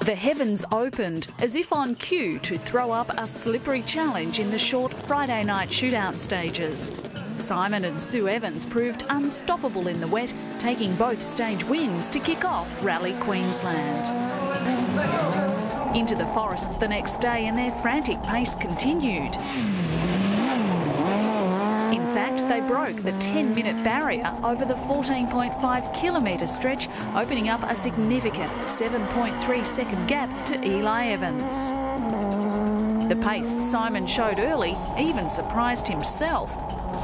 The heavens opened as if on cue to throw up a slippery challenge in the short Friday night shootout stages. Simon and Sue Evans proved unstoppable in the wet, taking both stage wins to kick off Rally Queensland. Into the forests the next day and their frantic pace continued. In fact, they broke the 10-minute barrier over the 14.5-kilometre stretch, opening up a significant 7.3-second gap to Eli Evans. The pace Simon showed early even surprised himself.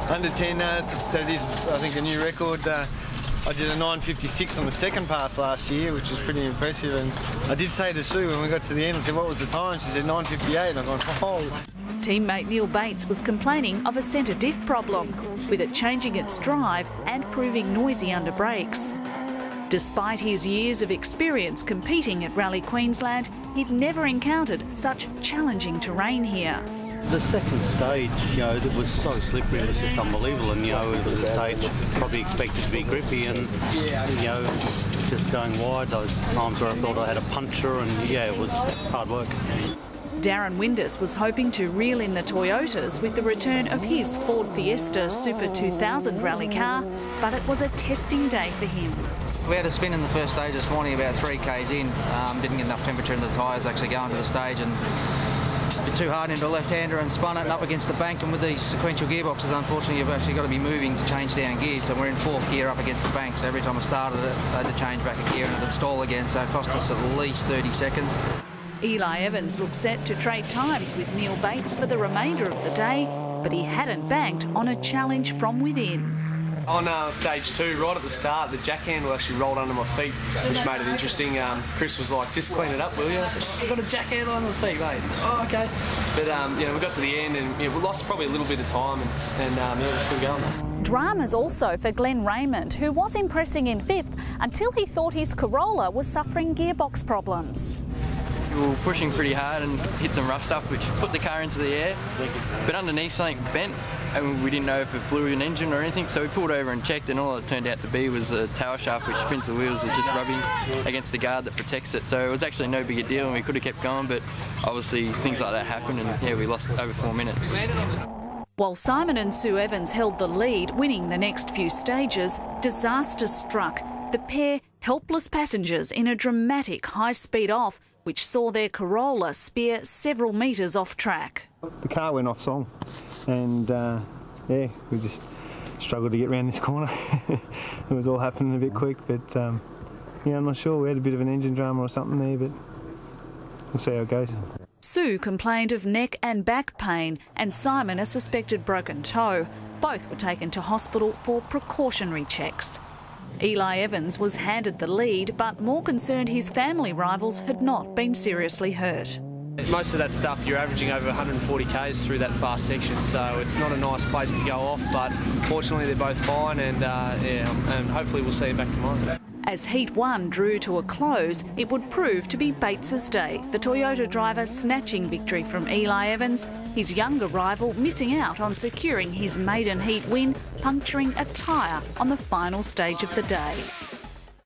Under 10, that is, I think, a new record. I did a 9.56 on the second pass last year, which was pretty impressive. And I did say to Sue when we got to the end, I said, what was the time? She said 9.58. And I gone, oh. Teammate Neil Bates was complaining of a centre diff problem, with it changing its drive and proving noisy under brakes. Despite his years of experience competing at Rally Queensland, he'd never encountered such challenging terrain here. The second stage, that was so slippery, it was just unbelievable, and it was a stage probably expected to be grippy, and just going wide. Those times where I thought I had a puncture, and it was hard work. Darren Windus was hoping to reel in the Toyotas with the return of his Ford Fiesta Super 2000 rally car, but it was a testing day for him. We had a spin in the first stage this morning, about 3 k's in. Didn't get enough temperature in the tyres actually going to the stage, and a bit too hard into a left-hander and spun it and up against the bank. And with these sequential gearboxes, unfortunately, you've actually got to be moving to change down gears. So we're in 4th gear up against the bank. So every time I started it, I had to change back a gear and it would stall again. So it cost us at least 30 seconds. Eli Evans looked set to trade times with Neil Bates for the remainder of the day, but he hadn't banked on a challenge from within. On stage 2, right at the start, the jack handle actually rolled under my feet, which made it interesting. Chris was like, just clean it up, will you? I said, I've got a jack handle under my feet, mate. Oh, okay. But, we got to the end and we lost probably a little bit of time and we're still going. Dramas also for Glenn Raymond, who was impressing in 5th until he thought his Corolla was suffering gearbox problems. We were pushing pretty hard and hit some rough stuff which put the car into the air, but underneath something bent and we didn't know if it blew an engine or anything, so we pulled over and checked, and all it turned out to be was a tail shaft which spins the wheels was just rubbing against the guard that protects it. So it was actually no big a deal and we could have kept going, but obviously things like that happen, and we lost over 4 minutes. While Simon and Sue Evans held the lead, winning the next few stages, disaster struck. The pair helpless passengers in a dramatic high-speed off, which saw their Corolla spear several metres off track. The car went off song, and we just struggled to get around this corner. It was all happening a bit quick, but I'm not sure. We had a bit of an engine drama or something there, but we'll see how it goes. Sue complained of neck and back pain, and Simon a suspected broken toe. Both were taken to hospital for precautionary checks. Eli Evans was handed the lead, but more concerned his family rivals had not been seriously hurt. Most of that stuff, you're averaging over 140 k's through that fast section, so it's not a nice place to go off, but fortunately they're both fine, and hopefully we'll see you back tomorrow. As Heat 1 drew to a close, it would prove to be Bates's day, the Toyota driver snatching victory from Eli Evans, his younger rival missing out on securing his maiden heat win, puncturing a tyre on the final stage of the day.